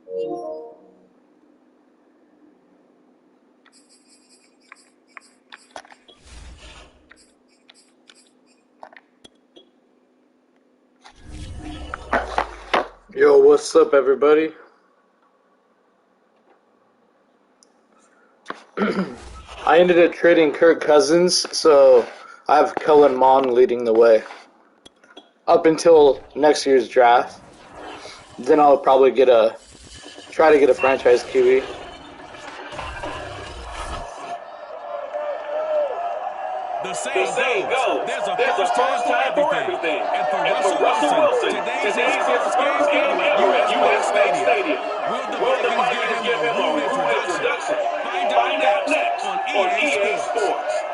Yo, what's up, everybody? I ended up trading Kirk Cousins, so I have Kellen Mond leading the way up until next year's draft. Then I'll probably try to get a franchise QB. The saying goes, there's a first time for everything. And for Russell Wilson, today's his first game ever at US Bank Stadium. Will the Vikings give him a rude introduction? Find out next on EA Sports.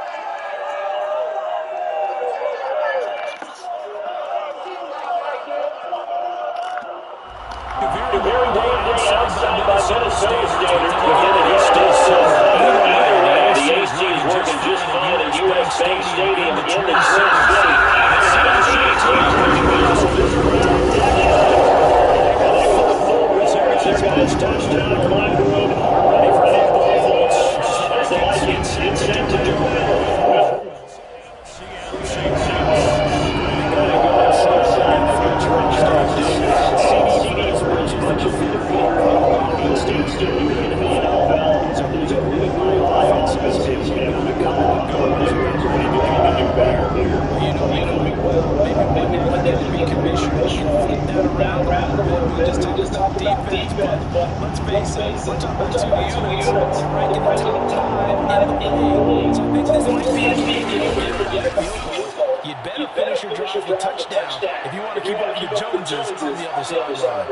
The very well outside by Minnesota standards, beginning here still summer. Either way, the AC's working just fine at US Bank Stadium in the Twin City. Touchdown, climb the road, ready for football, folks. It's set to do it. Let's face it, we're talking about two units ranking the top five in the league. So I think this might be a big deal. You'd better finish your drive with a touchdown if you want to keep up with the Joneses on the other sideline.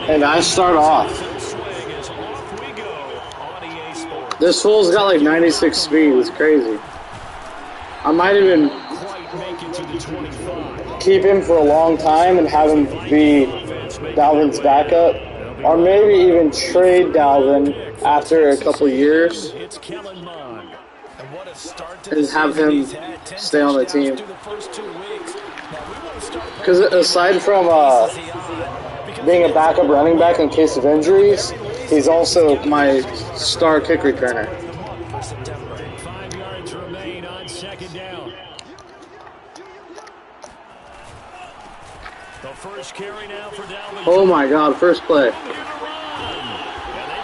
And I start off. This fool's got like 96 speed. It's crazy. I might even keep him for a long time and have him be Dalvin's backup. Or maybe even trade Dalvin after a couple years and have him stay on the team. Because aside from being a backup running back in case of injuries, he's also my star kick returner. 5 yards remain on second down. The first carry now for Dalvin. Oh my God! First play.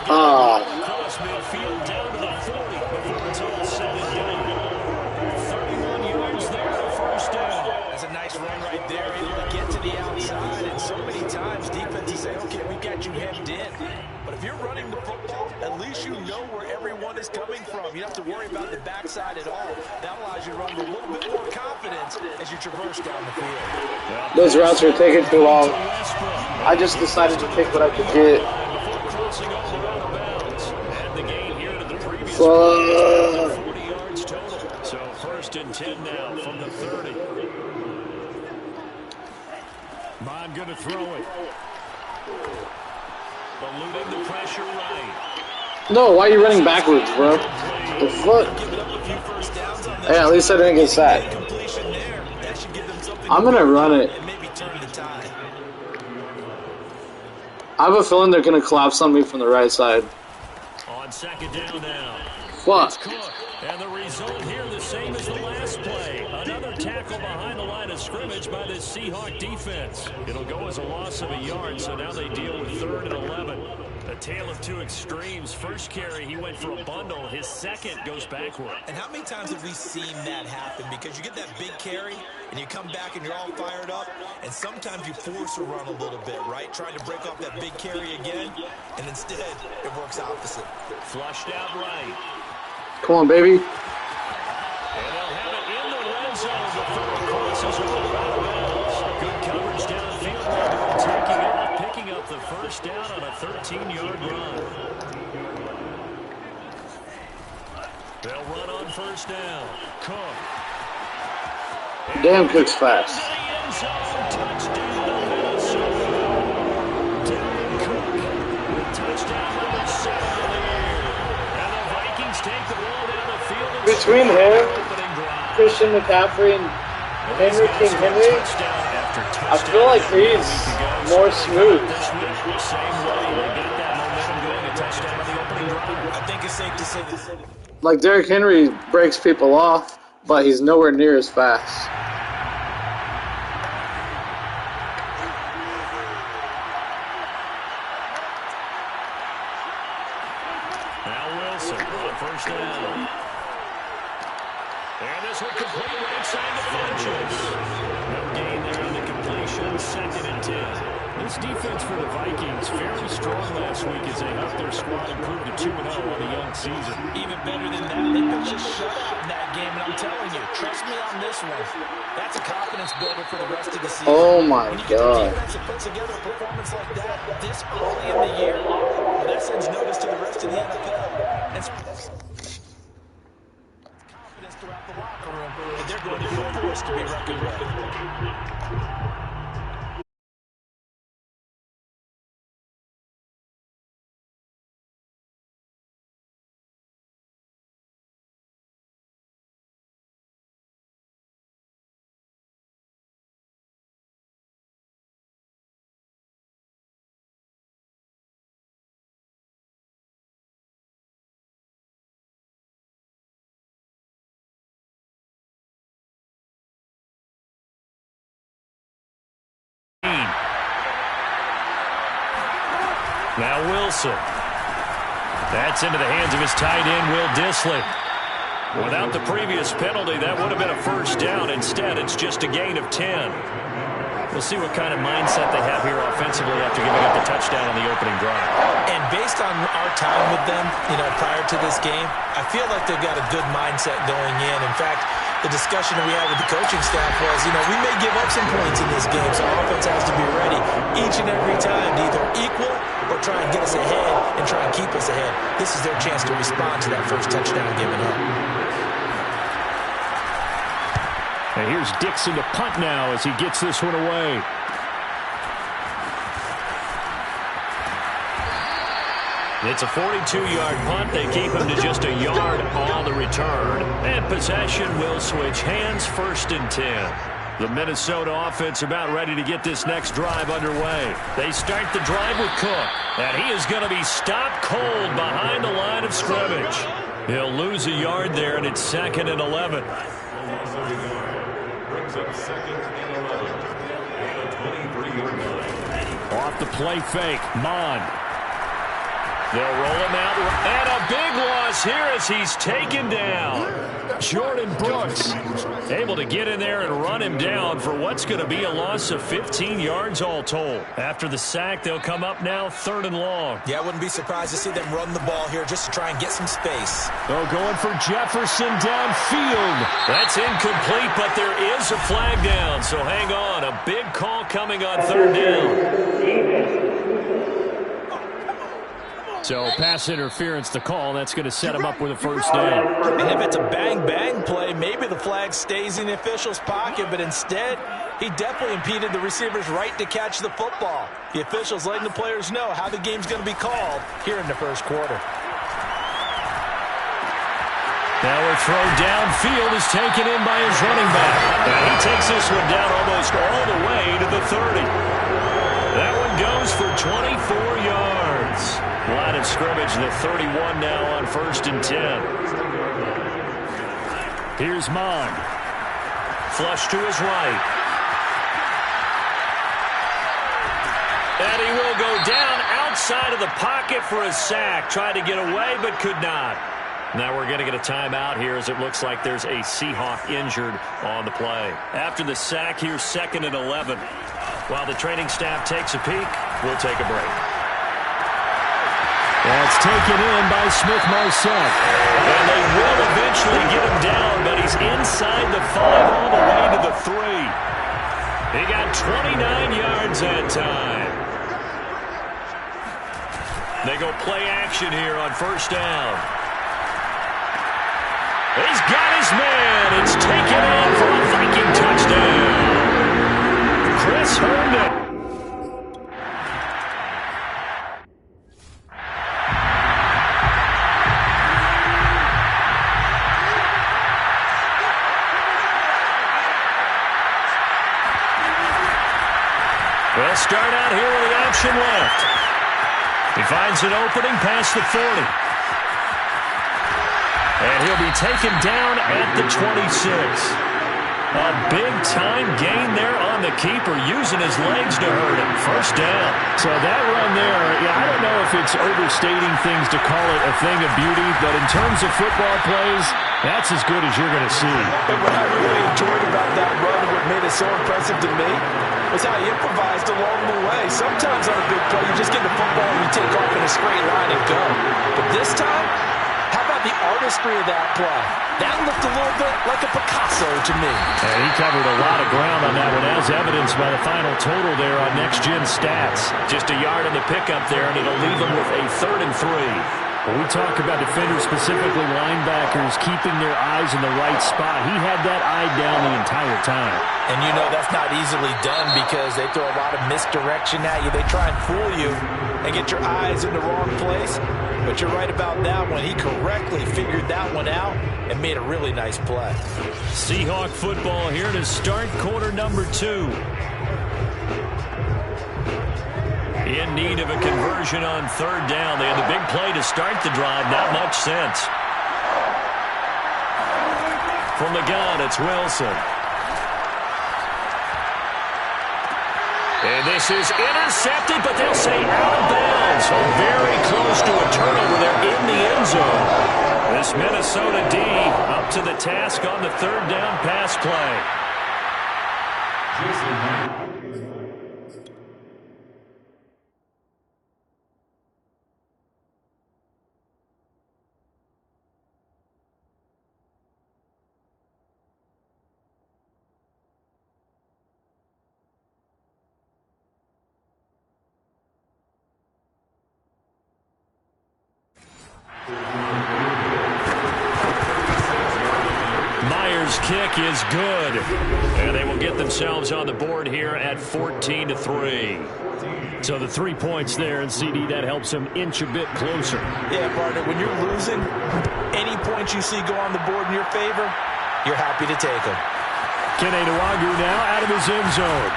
Cross midfield down to the 40 before it's all said and done. 31 yards there for first down. That's a nice run right there. Able to get to the outside, and so many times defenses say, "Okay, we got you hemmed in." But if you're running the football, at least you know where everyone is coming from. You don't have to worry about the backside at all. That allows you to run with a little bit more confidence as you traverse down the field. Those routes are taking too long. I just decided to take what I could get. Fuck. 40 yards total. So first and 10 now from the 30. Bond going to throw it. Eluding the pressure right. No, why are you running backwards, bro? The fuck? Hey, at least I didn't get sacked. I'm gonna run it. I have a feeling they're gonna collapse on me from the right side. On second down now. Fuck. And the result here the same as the last play. Another tackle behind the line of scrimmage by this Seahawk defense. It'll go as a loss of a yard, so now they deal with 3rd and 11. A tale of two extremes. First carry, he went for a bundle. His second goes backward. And how many times have we seen that happen? Because you get that big carry, and you come back and you're all fired up, and sometimes you force a run a little bit, right? Trying to break off that big carry again, and instead, it works opposite. Flushed out right. Come on, baby. And they'll have it in the red zone before it crosses over out of bounds. Good coverage downfield. They're picking up the first down on a 13-yard run. They'll run on first down. Cook. Damn, Cook's fast. Touchdown to Minnesota. Dalvin Cook with touchdown number 7 of the year. between him, Christian McCaffrey, and Henry King Henry, I feel like he's more smooth. I think it's safe to say this. Like Derrick Henry breaks people off, but he's nowhere near as fast. Now Wilson on first down. And this will complete right side to Funches. No gain there on the completion. 2nd and 10. This defense for the Vikings fairly strong last week as they helped their squad improve to 2-0 on the young season. Even better than that, they pitched a shutout in that game, and I'm telling you, trust me on this one. That's a confidence builder for the rest of the season. Oh my when you get God. the defense that puts together a performance like that this early in the year, well, that sends notice to the rest of the NFL. And confidence throughout the locker room, and they're going to be a force to be reckoned with. Now Wilson. That's into the hands of his tight end, Will Dissly. Without the previous penalty, that would have been a first down. Instead, it's just a gain of 10. We'll see what kind of mindset they have here offensively after giving up the touchdown on the opening drive. And based on our time with them, prior to this game, I feel like they've got a good mindset going in. In fact, the discussion that we had with the coaching staff was, we may give up some points in this game, so our offense has to be ready each and every time to either equal or try and get us ahead and try and keep us ahead. This is their chance to respond to that first touchdown given up. And here's Dixon to punt now as he gets this one away. It's a 42-yard punt. They keep him to just a yard on the return. And possession will switch hands, 1st and 10. The Minnesota offense about ready to get this next drive underway. They start the drive with Cook. And he is going to be stopped cold behind the line of scrimmage. He'll lose a yard there, and it's 2nd and 11. Off the play fake, Mond. They'll roll him out, and a big loss here as he's taken down. Jordan Brooks able to get in there and run him down for what's going to be a loss of 15 yards all told. After the sack, they'll come up now 3rd and long. Yeah, I wouldn't be surprised to see them run the ball here just to try and get some space. They're going for Jefferson downfield. That's incomplete, but there is a flag down, so hang on. A big call coming on 3rd down. So pass interference the call. That's going to set him up with a first down. And if it's a bang-bang play, maybe the flag stays in the official's pocket, but instead, he definitely impeded the receiver's right to catch the football. The official's letting the players know how the game's going to be called here in the first quarter. Now a throw downfield is taken in by his running back. And he takes this one down almost all the way to the 30. That one goes for 24 yards. Line of scrimmage, the 31 now on 1st and 10. Here's Mond. Flush to his right. And he will go down outside of the pocket for a sack. Tried to get away, but could not. Now we're going to get a timeout here as it looks like there's a Seahawk injured on the play. After the sack, here's 2nd and 11. While the training staff takes a peek, we'll take a break. That's taken in by Smith-Marsette. And they will eventually get him down, but he's inside the 5 all the way to the 3. He got 29 yards that time. They go play action here on 1st down. He's got his man. It's taken in for a Viking touchdown. Chris Herndon. start out here with the option left. He finds an opening past the 40. And he'll be taken down at the 26. A big-time gain there on the keeper, using his legs to hurt him. First down. So that run there, I don't know if it's overstating things to call it a thing of beauty, but in terms of football plays, that's as good as you're going to see. And what I really enjoyed about that run and what made it so impressive to me was how he improvised along the way. Sometimes on a big play, you just get the football and you take off in a straight line and go. But this time, how about the artistry of that play? That looked a little bit like a Picasso to me. And he covered a lot of ground on that one, as evidenced by the final total there on next-gen stats. Just a yard on the pickup there, and it'll leave him with a 3rd and 3. When we talk about defenders, specifically linebackers, keeping their eyes in the right spot, he had that eye down the entire time. And you know that's not easily done because they throw a lot of misdirection at you. They try and fool you and get your eyes in the wrong place. But you're right about that one. He correctly figured that one out and made a really nice play. Seahawk football here to start quarter number 2. In need of a conversion on 3rd down. They had the big play to start the drive. Not much sense. From the gun, it's Wilson. And this is intercepted, but they'll say out of bounds. So very close to a turnover there in the end zone. This Minnesota D up to the task on the 3rd down pass play. Kick is good, and they will get themselves on the board here at 14-3. So the 3 points there, and CD, that helps them inch a bit closer. Yeah, partner, when you're losing, any points you see go on the board in your favor, you're happy to take them. Kene Nwangwu now out of his end zone.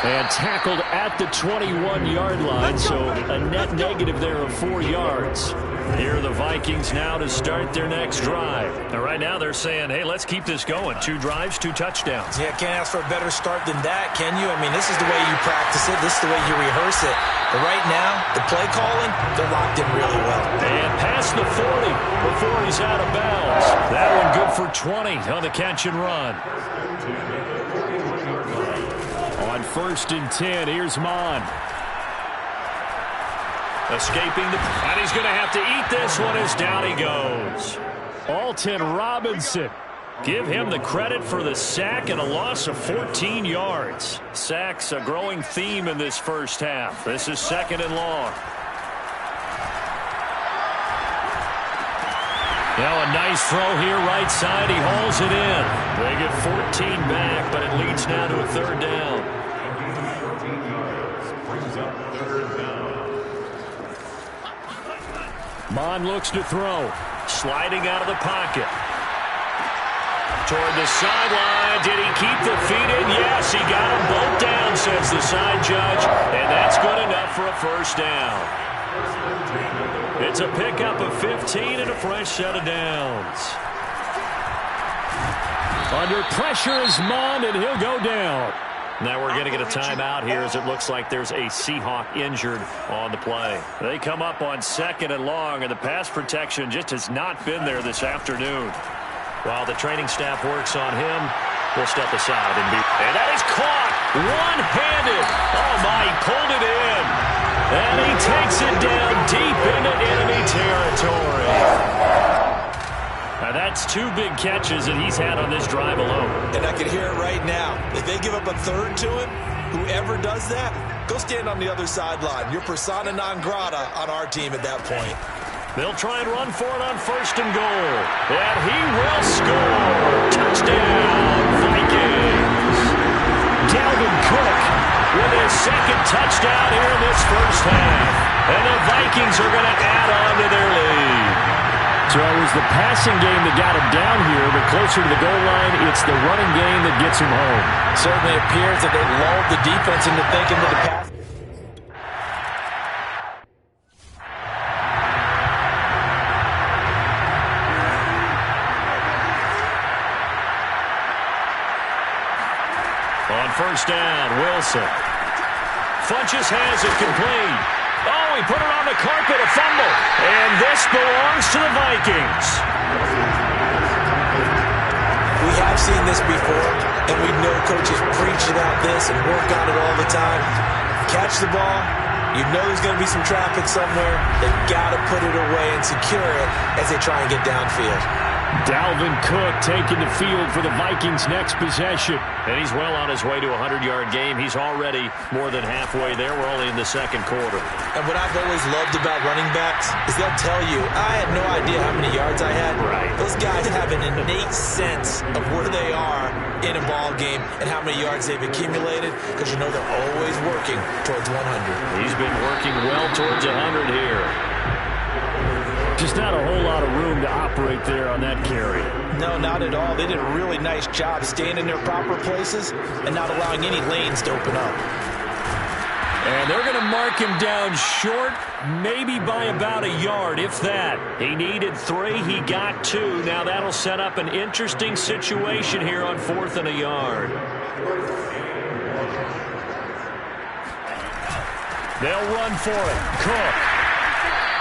And tackled at the 21-yard line, so a net negative there of 4 yards. Here are the Vikings now to start their next drive. And right now they're saying, hey, let's keep this going. 2 drives, 2 touchdowns. Yeah, can't ask for a better start than that, can you? I mean, this is the way you practice it. This is the way you rehearse it. But right now, the play calling, they're locked in really well. And past the 40 before he's out of bounds. That one good for 20 on the catch and run. On 1st and 10, here's Mon. Escaping and he's going to have to eat this one as down he goes. Alton Robinson. Give him the credit for the sack and a loss of 14 yards. Sacks a growing theme in this first half. This is 2nd and long. Now a nice throw here right side. He hauls it in. They get 14 back, but it leads now to a 3rd down. Mon looks to throw. Sliding out of the pocket. Toward the sideline. Did he keep the feet in? Yes, he got them both down, says the side judge. And that's good enough for a 1st down. It's a pickup of 15 and a fresh set of downs. Under pressure is Mon, and he'll go down. Now we're going to get a timeout here as it looks like there's a Seahawk injured on the play. They come up on 2nd and long, and the pass protection just has not been there this afternoon. While the training staff works on him, we'll step aside and that is caught one-handed. Oh, my, he pulled it in. And he takes it down deep into enemy territory. Now that's 2 big catches that he's had on this drive alone. And I can hear it right now. If they give up a 3rd to him, whoever does that, go stand on the other sideline. You're persona non grata on our team at that point. They'll try and run for it on 1st and goal. And he will score. Touchdown, Vikings. Dalvin Cook with his 2nd touchdown here in this first half. And the Vikings are going to add on to their lead. So it was the passing game that got him down here, but closer to the goal line, it's the running game that gets him home. Certainly appears that they lulled the defense into thinking that the pass first down. Wilson. Funches has it complete. Oh, he put it on the carpet, a fumble. And this belongs to the Vikings. We have seen this before, and we know coaches preach about this and work on it all the time. Catch the ball. You know there's going to be some traffic somewhere. They've got to put it away and secure it as they try and get downfield. Dalvin Cook taking the field for the Vikings' next possession. And he's well on his way to a 100-yard game. He's already more than halfway there. We're only in the second quarter. And what I've always loved about running backs is they'll tell you, I had no idea how many yards I had. Right. Those guys have an innate sense of where they are in a ball game and how many yards they've accumulated, because you know they're always working towards 100. He's been working well towards 100 here. Just not a whole lot of room to operate there on that carry. No, not at all. They did a really nice job staying in their proper places and not allowing any lanes to open up. And they're going to mark him down short, maybe by about a yard, if that. He needed 3. He got 2. Now that'll set up an interesting situation here on 4th and a yard. They'll run for it. Cook.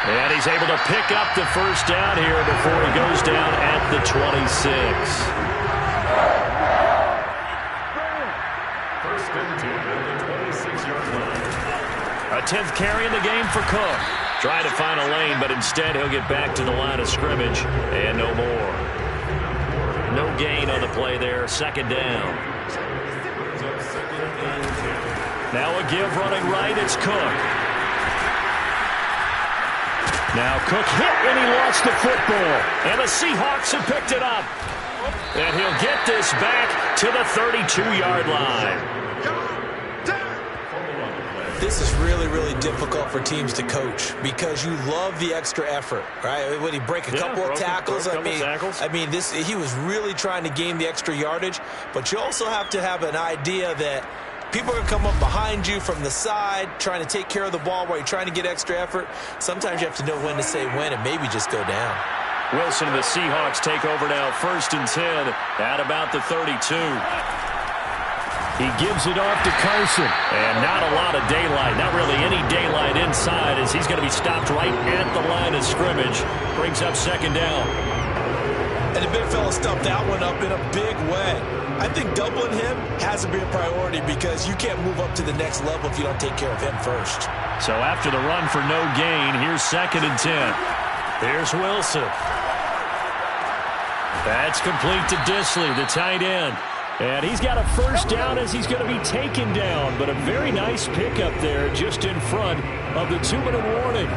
And he's able to pick up the first down here before he goes down at the 26. First and 10 at the 26-yard line. A 10th carry in the game for Cook. Trying to find a lane, but instead he'll get back to the line of scrimmage, and no more. No gain on the play there. Second down. Now a give running right. It's Cook. Now Cook hit, and he lost the football. And the Seahawks have picked it up. And he'll get this back to the 32-yard line. This is really, really difficult for teams to coach because you love the extra effort, right? When he break a couple of tackles, I mean, he was really trying to gain the extra yardage, but you also have to have an idea that people are going to come up behind you from the side, trying to take care of the ball while you're trying to get extra effort. Sometimes you have to know when to say when and maybe just go down. Wilson and the Seahawks take over now, 1st and 10 at about the 32. He gives it off to Carson. And not a lot of daylight, not really any daylight inside, as he's going to be stopped right at the line of scrimmage. Brings up second down. And the big fella stuffed that one up in a big way. I think doubling him has to be a priority because you can't move up to the next level if you don't take care of him first. So after the run for no gain, here's 2nd and 10. Here's Wilson. That's complete to Disley, the tight end. And he's got a first down as he's going to be taken down. But a very nice pickup there just in front of the 2-minute warning.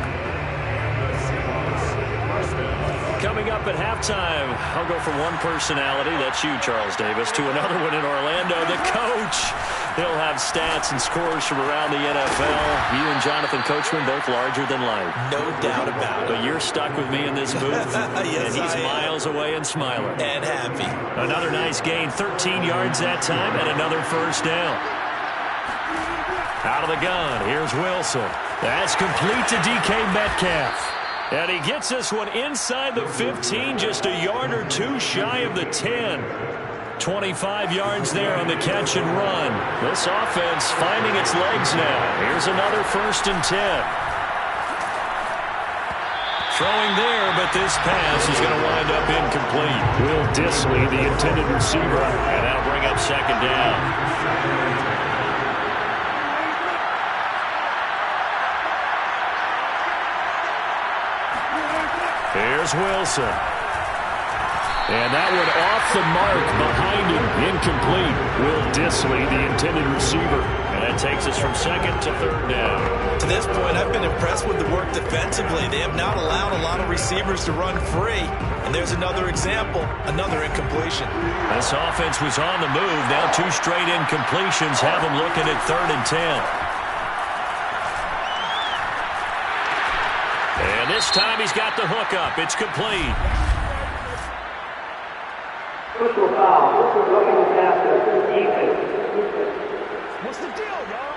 Coming up at halftime, I'll go from one personality, that's you, Charles Davis, to another one in Orlando, the coach. He'll have stats and scores from around the NFL. You and Jonathan Coachman, both larger than life. No doubt about it. But you're stuck with me in this booth, yes, and he's miles away and smiling. And happy. Another nice gain, 13 yards that time, and another first down. Out of the gun, here's Wilson. That's complete to DK Metcalf. And he gets this one inside the 15, just a yard or two shy of the 10. 25 yards there on the catch and run. This offense finding its legs now. Here's another 1st and 10. Throwing there, but this pass is going to wind up incomplete. Will Disley, the intended receiver, and that'll bring up second down. Here's Wilson. And that one off the mark behind him. Incomplete. Will Disley, the intended receiver. And that takes us from 2nd to 3rd down. To this point, I've been impressed with the work defensively. They have not allowed a lot of receivers to run free. And there's another example, another incompletion. This offense was on the move. Now 2 straight incompletions have them looking at 3rd and 10. And this time he's got the hook up. It's complete. What's the deal, y'all?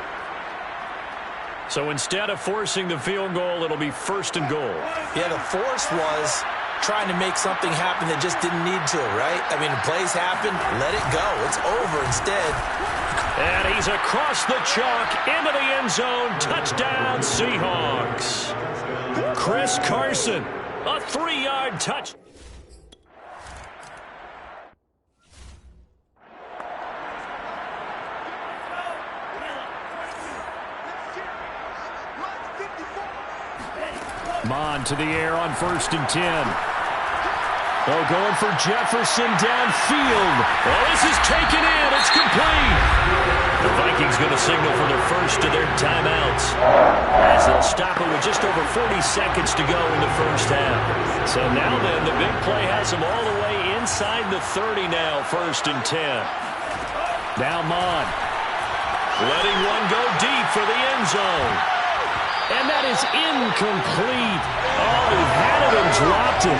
So instead of forcing the field goal, it'll be 1st and goal. Yeah, the force was trying to make something happen that just didn't need to, right? I mean, plays happen, let it go. It's over. Instead, And he's across the chalk into the end zone. Touchdown, Seahawks. Chris Carson, a 3-yard touch. Mon to the air on 1st and 10. Oh, going for Jefferson downfield. Oh, this is taken in. It's complete. The Vikings going to signal for their first of their timeouts, as they'll stop it with just over 40 seconds to go in the first half. So now then, the big play has them all the way inside the 30 now, 1st and 10. Now Mon, letting one go deep for the end zone. And that is incomplete. Oh, he had it and dropped it.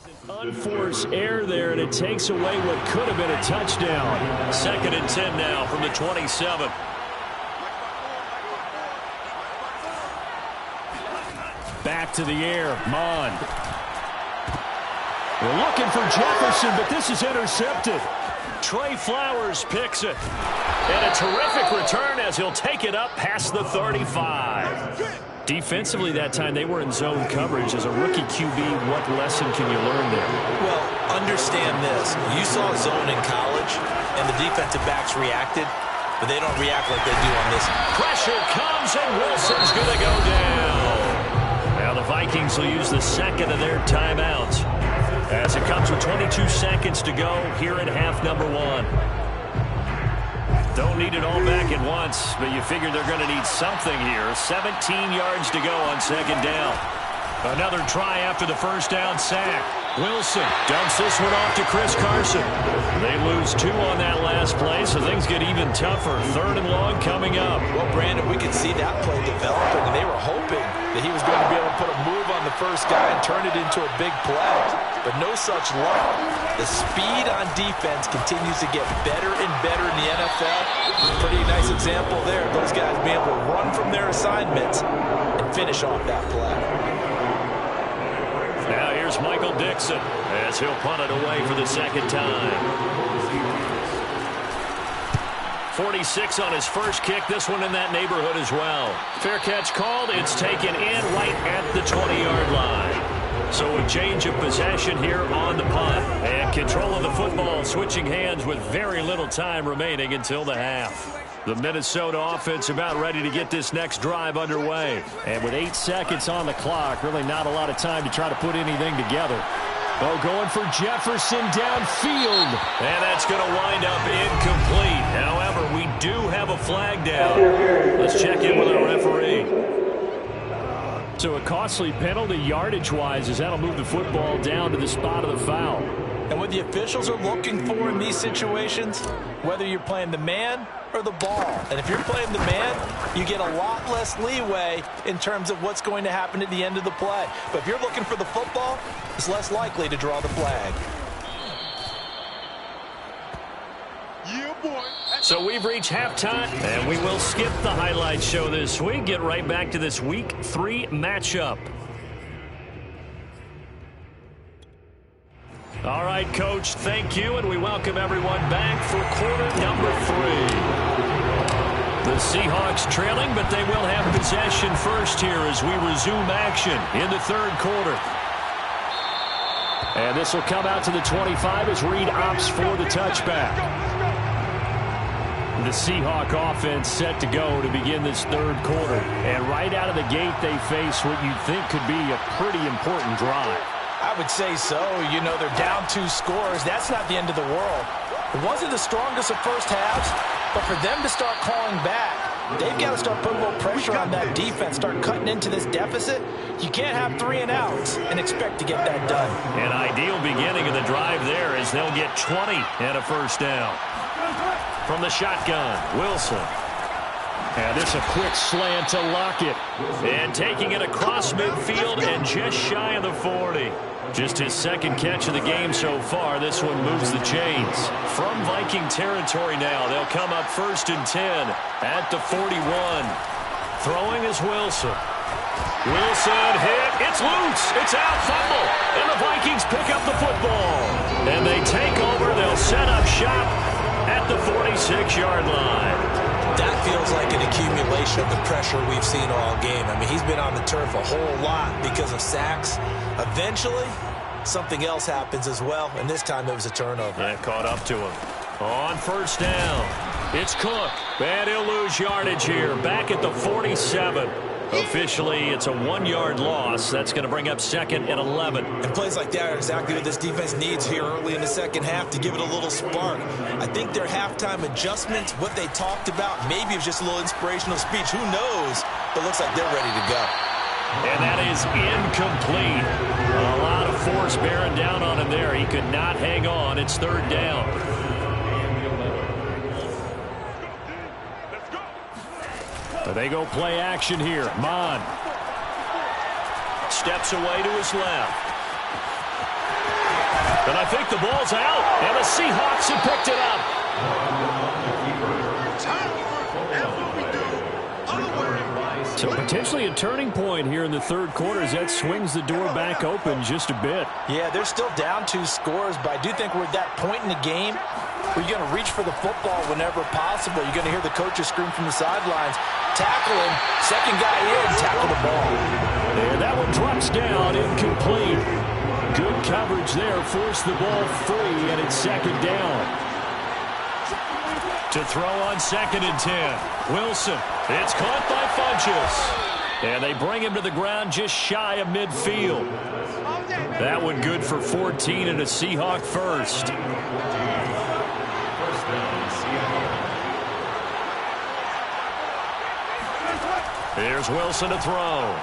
That is unforced error there, and it takes away what could have been a touchdown. 2nd and 10 now from the 27. Back to the air, Mon. We're looking for Jefferson, but this is intercepted. Trey Flowers picks it. And a terrific return as he'll take it up past the 35. Defensively that time, they were in zone coverage. As a rookie QB, what lesson can you learn there? Well, understand this. You saw zone in college, and the defensive backs reacted, but they don't react like they do on this. Pressure comes, and Wilson's going to go down. Now the Vikings will use the 2nd of their timeouts, as it comes with 22 seconds to go here in half number 1. Don't need it all back at once, but you figure they're going to need something here. 17 yards to go on 2nd down. Another try after the first down sack. Wilson dumps this one off to Chris Carson. They lose 2 on that last play, so things get even tougher. 3rd and long coming up. Well, Brandon, we could see that play developing, and they were hoping that he was going to be able to put a move on the first guy and turn it into a big play. But no such luck. The speed on defense continues to get better and better in the NFL. Pretty nice example there. Those guys being able to run from their assignments and finish off that play. Now here's Michael Dixon as he'll punt it away for the 2nd time. 46 on his first kick. This one in that neighborhood as well. Fair catch called. It's taken in right at the 20-yard line. So a change of possession here on the punt. And control of the football switching hands with very little time remaining until the half. The Minnesota offense about ready to get this next drive underway. And with 8 seconds on the clock, really not a lot of time to try to put anything together. Oh, going for Jefferson downfield. And that's going to wind up incomplete. However, we do have a flag down. Let's check in with our referee. So a costly penalty yardage-wise, as that'll move the football down to the spot of the foul. And what the officials are looking for in these situations, whether you're playing the man or the ball. And if you're playing the man, you get a lot less leeway in terms of what's going to happen at the end of the play. But if you're looking for the football, it's less likely to draw the flag. So we've reached halftime, and we will skip the highlight show this week. Get right back to this Week 3 matchup. All right, Coach, thank you, and we welcome everyone back for quarter number 3. The Seahawks trailing, but they will have possession first here as we resume action in the 3rd quarter. And this will come out to the 25 as Reed opts for the touchback. The Seahawk offense set to go to begin this 3rd quarter. And right out of the gate, they face what you'd think could be a pretty important drive. I would say so. You know, they're down 2 scores. That's not the end of the world. It wasn't the strongest of first halves, but for them to start calling back, they've got to start putting a little pressure on that defense, start cutting into this deficit. You can't have 3 and outs and expect to get that done. An ideal beginning of the drive there as they'll get 20 and a first down. From the shotgun, Wilson. And this a quick slant to Lockett. And taking it across midfield and just shy of the 40. Just his second catch of the game so far. This one moves the chains. From Viking territory now, they'll come up 1st and 10 at the 41. Throwing is Wilson. Wilson hit. It's loose. It's out. Fumble. And the Vikings pick up the football. And they take over. They'll set up shop at the 46-yard line. That feels like an accumulation of the pressure we've seen all game. I mean, he's been on the turf a whole lot because of sacks. Eventually, something else happens as well, and this time it was a turnover. That caught up to him. On 1st down, it's Cook. And he'll lose yardage here. Back at the 47. Officially, it's a 1-yard loss. That's going to bring up 2nd and 11. And plays like that are exactly what this defense needs here early in the second half to give it a little spark. I think their halftime adjustments, what they talked about, maybe it was just a little inspirational speech. Who knows? But looks like they're ready to go. And that is incomplete. A lot of force bearing down on him there. He could not hang on. It's 3rd down. They go play action here. Mon steps away to his left. And I think the ball's out. And the Seahawks have picked it up. So potentially a turning point here in the 3rd quarter as that swings the door back open just a bit. Yeah, they're still down 2 scores, but I do think we're at that point in the game where you're going to reach for the football whenever possible. You're going to hear the coaches scream from the sidelines. Tackle him. Second guy in. Tackle the ball. And that one drops down. Incomplete. Good coverage there. Force the ball free, and it's 2nd down. To throw on 2nd and 10. Wilson. It's caught by Funchess. And they bring him to the ground just shy of midfield. That one good for 14 and a Seahawk first. Here's Wilson to throw.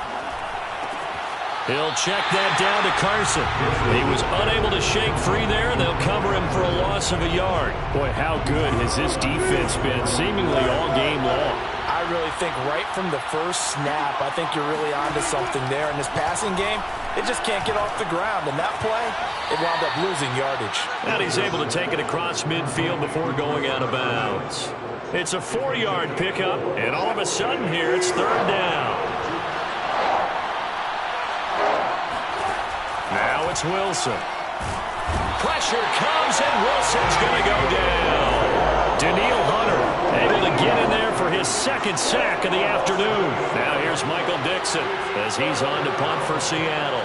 He'll check that down to Carson. He was unable to shake free there, and they'll cover him for a loss of a yard. Boy, how good has this defense been seemingly all game long. I really think right from the first snap, I think you're really onto something there. In this passing game, it just can't get off the ground. And that play, it wound up losing yardage. And he's able to take it across midfield before going out of bounds. It's a 4-yard pickup, and all of a sudden here, it's 3rd down. Now it's Wilson. Pressure comes, and Wilson's going to go down. Daniil Hunter able to get in there for his 2nd sack of the afternoon. Now here's Michael Dixon as he's on to punt for Seattle.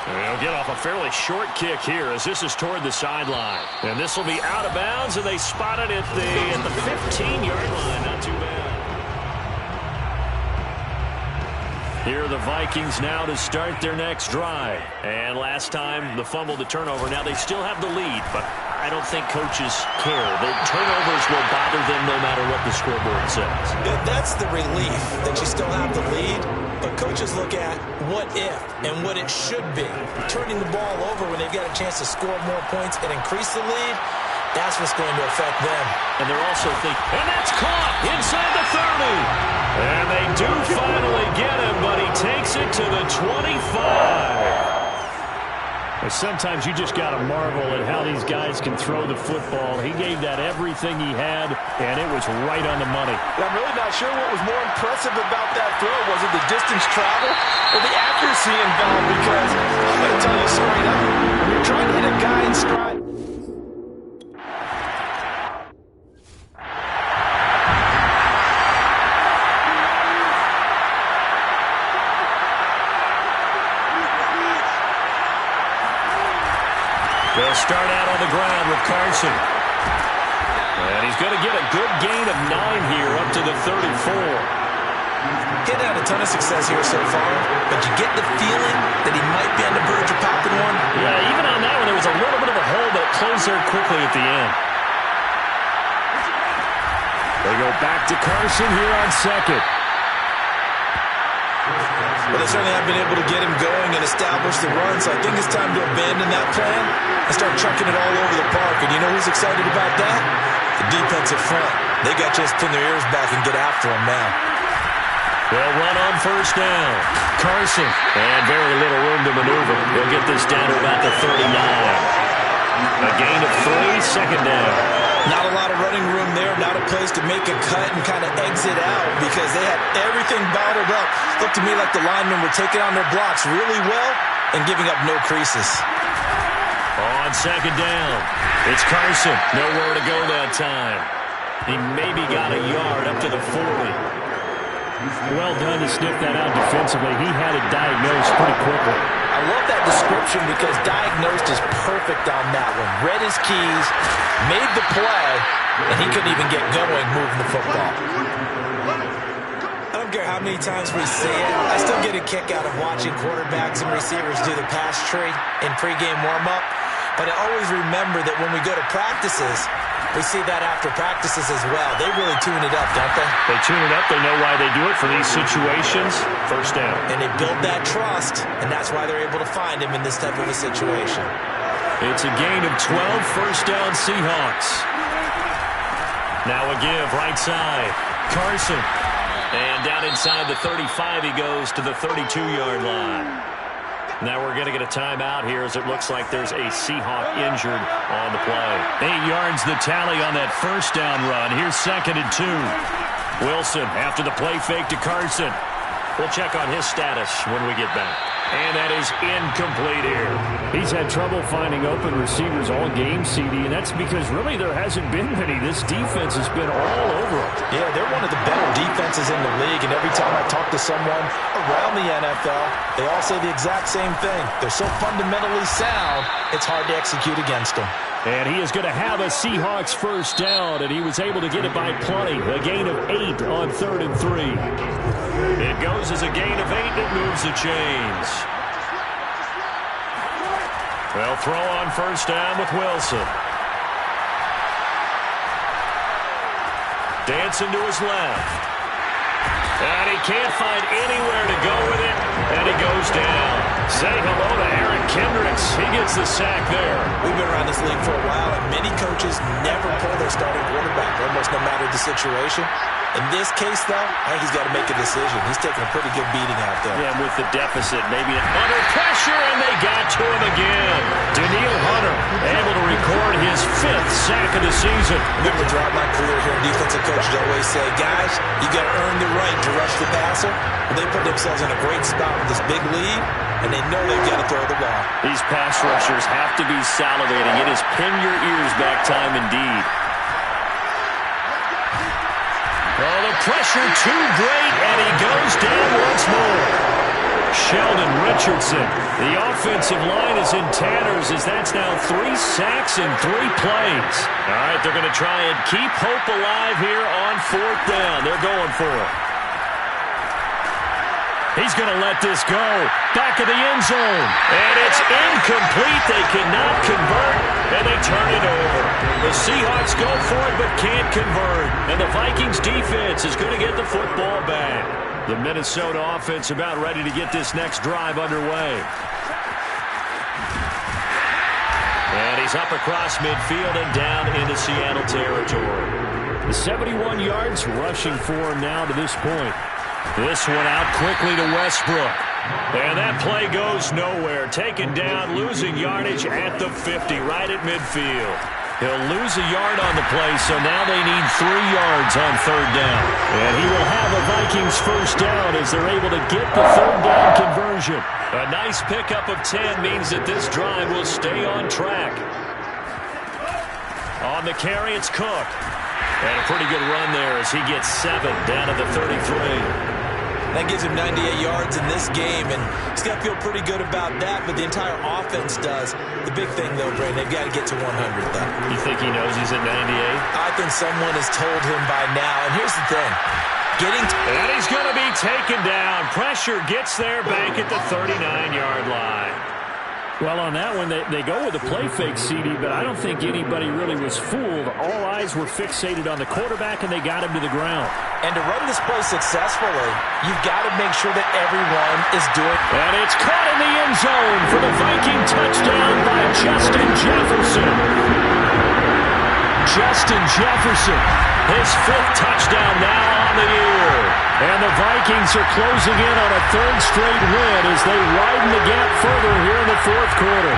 They'll get off a fairly short kick here as this is toward the sideline. And this will be out of bounds, and they spot it at the 15-yard line. Not too bad. Here are the Vikings now to start their next drive. And last time, the fumble, the turnover. Now they still have the lead, but I don't think coaches care. The turnovers will bother them no matter what the scoreboard says. That's the relief that you still have the lead. But coaches look at what if and what it should be. Turning the ball over when they've got a chance to score more points and increase the lead, that's what's going to affect them. And they're also thinking, and that's caught inside the 30. And they do finally get him, but he takes it to the 25. Sometimes you just got to marvel at how these guys can throw the football. He gave that everything he had, and it was right on the money. But I'm really not sure what was more impressive about that throw. Was it the distance traveled or the accuracy involved? Because I'm going to tell you straight up, when you're trying to hit a guy in stride, they'll start out on the ground with Carson. And he's going to get a good gain of 9 here up to the 34. He's had a ton of success here so far, but you get the feeling that he might be on the verge of popping one. Yeah, even on that one, there was a little bit of a hole, but it closed there quickly at the end. They go back to Carson here on 2nd. But they certainly have been able to get him going and establish the run, so I think it's time to abandon that plan and start chucking it all over the park. And you know who's excited about that? The defensive front. They got just pin their ears back and get after him now. They'll run on first down. Carson. And very little room to maneuver. They'll get this down to about the 39. A gain of 3, second down. Not a lot of running room there. Not a place to make a cut and kind of exit out because they had everything bottled up. Looked to me like the linemen were taking on their blocks really well and giving up no creases. On second down, it's Carson. Nowhere to go that time. He maybe got a yard up to the 40. Well done to sniff that out defensively. He had it diagnosed pretty quickly. I love that description because diagnosed is perfect on that one. Read his keys, made the play, and he couldn't even get going moving the football. I don't care how many times we see it. I still get a kick out of watching quarterbacks and receivers do the pass tree in pregame warm-up. But I always remember that when we go to practices, we see that after practices as well. They really tune it up, don't they? They tune it up. They know why they do it for these situations. First down. And they build that trust, and that's why they're able to find him in this type of a situation. It's a gain of 12, first down Seahawks. Now a give, right side. Carson. And down inside the 35, he goes to the 32-yard line. Now we're going to get a timeout here as it looks like there's a Seahawk injured on the play. 8 yards the tally on that first down run. Here's 2nd and 2. Wilson after the play fake to Carson. We'll check on his status when we get back. And that is incomplete here. He's had trouble finding open receivers all game, CD, and that's because really there hasn't been many. This defense has been all over him. Yeah, they're one of the better defenses in the league, and every time I talk to someone around the NFL, they all say the exact same thing. They're so fundamentally sound, it's hard to execute against them. And he is going to have a Seahawks first down, and he was able to get it by plenty. A gain of 8 on 3rd and 3. It goes as a gain of 8, and it moves the chains. They'll throw on first down with Wilson. Dancing to his left. And he can't find anywhere to go with it, and he goes down. Say hello to Aaron Kendricks. He gets the sack there. We've been around this league for a while, and many coaches never pull their starting quarterback, almost no matter the situation. In this case, though, I think he's got to make a decision. He's taking a pretty good beating out there. Yeah, with the deficit, maybe under pressure, and they got to him again. Daniil Hunter able to record his 5th sack of the season. Remember, throughout my career here, defensive coaches always say, guys, you got to earn the right to rush the passer. Well, they put themselves in a great spot with this big lead, and they know they've got to throw the ball. These pass rushers have to be salivating. It is pin your ears back time indeed. Oh, the pressure too great, and he goes down once more. Sheldon Richardson. The offensive line is in tatters as that's now 3 sacks in 3 plays. All right, they're going to try and keep hope alive here on 4th down. They're going for it. He's going to let this go. Back of the end zone. And it's incomplete. They cannot convert, and they turn it over. The Seahawks go for it but can't convert. And the Vikings defense is going to get the football back. The Minnesota offense about ready to get this next drive underway. And he's up across midfield and down into Seattle territory. The 71 yards rushing for him now to this point. This one out quickly to Westbrook. And that play goes nowhere. Taken down, losing yardage at the 50, right at midfield. He'll lose a yard on the play, so now they need 3 yards on 3rd down. And he will have a Vikings first down as they're able to get the 3rd down conversion. A nice pickup of 10 means that this drive will stay on track. On the carry, it's Cook. And a pretty good run there as he gets 7 down to the 33. That gives him 98 yards in this game, and he's got to feel pretty good about that, but the entire offense does. The big thing, though, Brandon, they've got to get to 100, though. You think he knows he's at 98? I think someone has told him by now, and here's the thing. And he's going to be taken down. Pressure gets there back at the 39-yard line. Well, on that one, they go with a play fake, CD, but I don't think anybody really was fooled. All eyes were fixated on the quarterback, and they got him to the ground. And to run this play successfully, you've got to make sure that everyone is doing. And it's caught in the end zone for the Viking touchdown by Justin Jefferson. Justin Jefferson, his 5th touchdown now on the year. And the Vikings are closing in on a 3rd straight win as they widen the gap further here in the 4th quarter.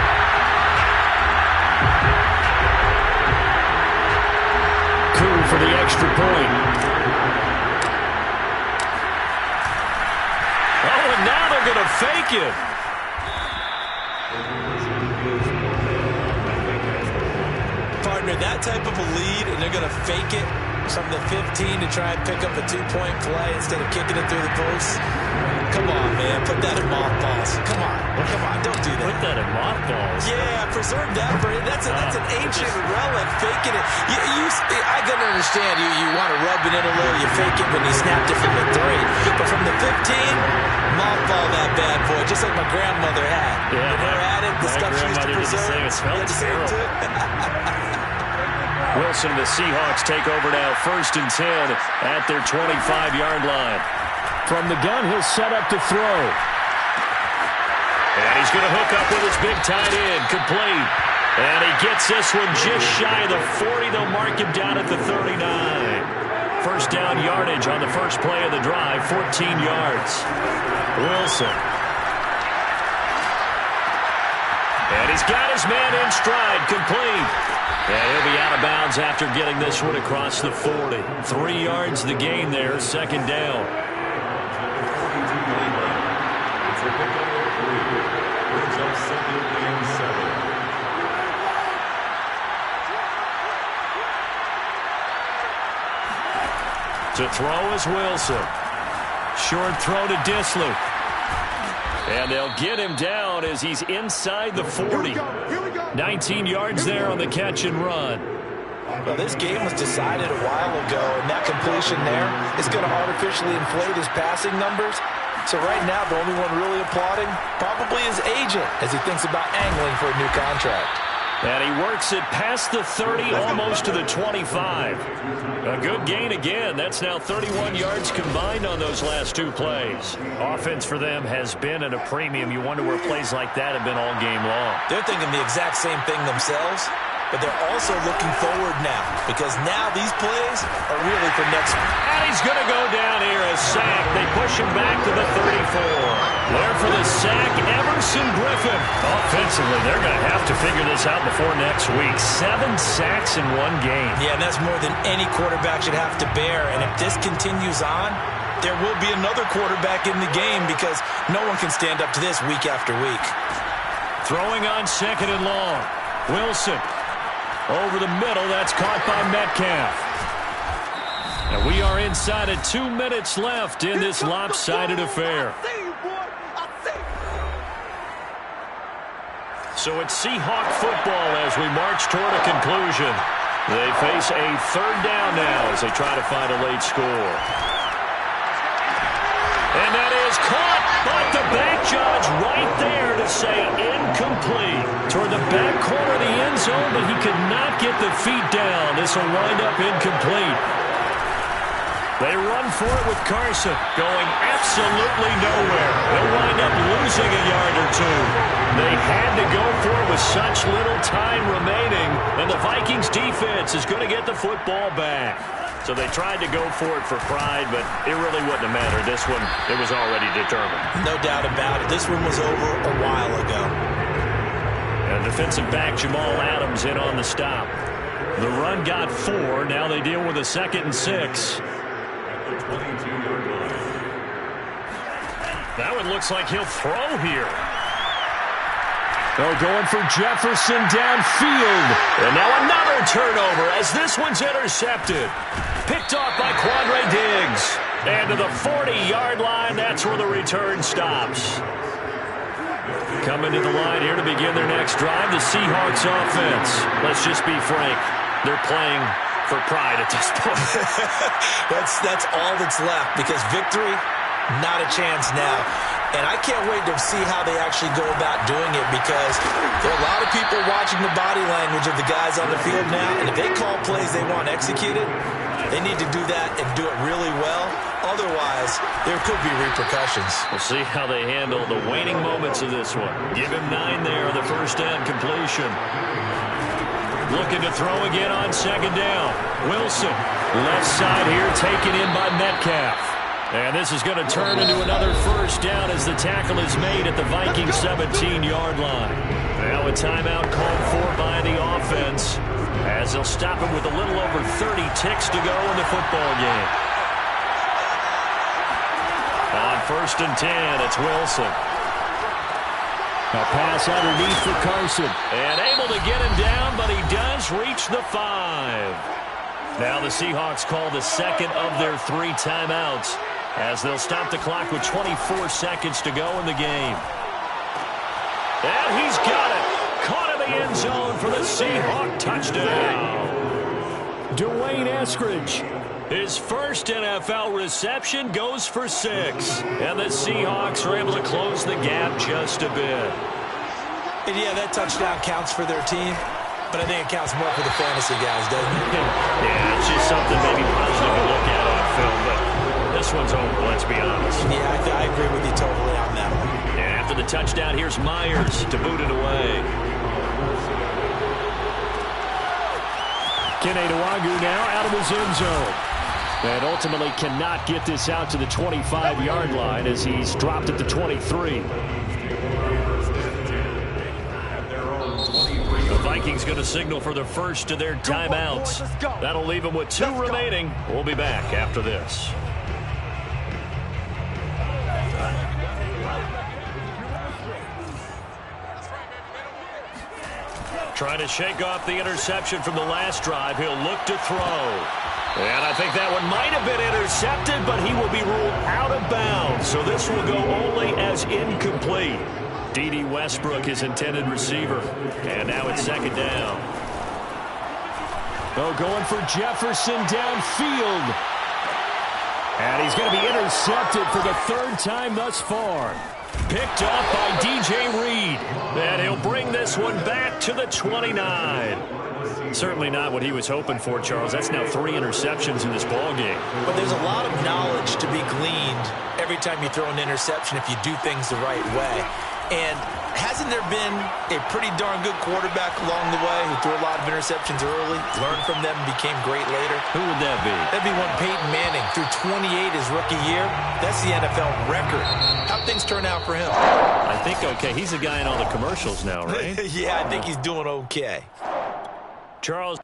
Coup for the extra point. Oh, and now they're going to fake it. Partner, that type of a lead, and they're going to fake it from the 15 to try and pick up a 2-point play instead of kicking it through the post. Come on, man. Put that in mothballs. Come on. Don't do that. Put that in mothballs? Yeah, preserve that for it. That's an ancient relic, faking it. I can understand you want to rub it in a little. You fake it when you snapped it from the 3. But from the 15, mothball that bad boy, just like my grandmother had. Yeah, her at it, the stuff she used to preserve. It smelled terrible. Wilson and the Seahawks take over now, 1st and 10 at their 25-yard line. From the gun, he'll set up to throw. And he's going to hook up with his big tight end, complete. And he gets this one just shy of the 40. They'll mark him down at the 39. 1st down yardage on the first play of the drive, 14 yards. Wilson. And he's got his man in stride, complete. And he'll be out of bounds after getting this one across the 40. 3 yards the gain there, 2nd down. To throw is Wilson. Short throw to Disley. And they'll get him down as he's inside the 40. 19 yards there on the catch and run. Well, this game was decided a while ago, and that completion there is going to artificially inflate his passing numbers. So right now, the only one really applauding probably his agent as he thinks about angling for a new contract. And he works it past the 30, almost to the 25. A good gain again. That's now 31 yards combined on those last 2 plays. Offense for them has been at a premium. You wonder where plays like that have been all game long. They're thinking the exact same thing themselves, but they're also looking forward now because now these plays are really for next week. And he's going to go down here, a sack. They push him back to the 34. There for the sack, Everson Griffin. Offensively, they're going to have to figure this out before next week. 7 sacks in 1 game. Yeah, and that's more than any quarterback should have to bear. And if this continues on, there will be another quarterback in the game because no one can stand up to this week after week. Throwing on 2nd and long. Wilson over the middle. That's caught by Metcalf. And we are inside of 2 minutes left in this lopsided affair. So it's Seahawk football as we march toward a conclusion. They face a 3rd down now as they try to find a late score. And that is caught, but the back judge right there to say incomplete. Toward the back corner of the end zone, but he could not get the feet down. This will wind up incomplete. They run for it with Carson, going absolutely nowhere. They'll wind up losing a yard or 2. They had to go for it with such little time remaining, and the Vikings defense is going to get the football back. So they tried to go for it for pride, but it really wouldn't have mattered. This one, it was already determined. No doubt about it. This one was over a while ago. And defensive back Jamal Adams in on the stop. The run got 4. Now they deal with a 2nd and 6. That one looks like he'll throw here. They're going for Jefferson downfield. And now another turnover as this one's intercepted. Picked off by Quandre Diggs. And to the 40-yard line, that's where the return stops. Coming to the line here to begin their next drive, the Seahawks offense. Let's just be frank. They're playing for pride at this point. That's all that's left because victory, not a chance now. And I can't wait to see how they actually go about doing it because there are a lot of people watching the body language of the guys on the field now. And if they call plays they want executed, they need to do that and do it really well. Otherwise, there could be repercussions. We'll see how they handle the waning moments of this one. Give him 9 there on the first down completion. Looking to throw again on second down. Wilson, left side here, taken in by Metcalf. And this is going to turn into another first down as the tackle is made at the Vikings 17-yard line. Now a timeout called for by the offense as they'll stop it with a little over 30 ticks to go in the football game. On 1st and 10, it's Wilson. A pass underneath for Carson. And able to get him down, but he does reach the 5. Now the Seahawks call the second of their 3 timeouts as they'll stop the clock with 24 seconds to go in the game. And he's got it. Caught in the end zone for the Seahawk touchdown. Dwayne Eskridge. His first NFL reception goes for 6. And the Seahawks are able to close the gap just a bit. And yeah, that touchdown counts for their team, but I think it counts more for the fantasy guys, doesn't it? Yeah, it's just something maybe positive to look at on film, but this one's over, let's be honest. Yeah, I agree with you totally on that one. And after the touchdown, here's Myers to boot it away. Kene Nwangwu now out of his end zone. And ultimately cannot get this out to the 25-yard line as he's dropped at the 23. The Vikings going to signal for the first of their timeouts. That'll leave them with 2 remaining. We'll be back after this. Trying to shake off the interception from the last drive. He'll look to throw. And I think that one might have been intercepted, but he will be ruled out of bounds. So this will go only as incomplete. D.D. Westbrook, his intended receiver. And now it's second down. Oh, going for Jefferson downfield. And he's going to be intercepted for the 3rd time thus far. Picked up by D.J. Reed. And he'll bring this one back to the 29. Certainly not what he was hoping for, Charles. That's now 3 interceptions in this ballgame. But there's a lot of knowledge to be gleaned every time you throw an interception if you do things the right way. And hasn't there been a pretty darn good quarterback along the way who threw a lot of interceptions early, learned from them, and became great later? Who would that be? That'd be one Peyton Manning. Threw 28 his rookie year. That's the NFL record. How'd things turn out for him? I think, okay, he's a guy in all the commercials now, right? Yeah, I think he's doing okay. Charles.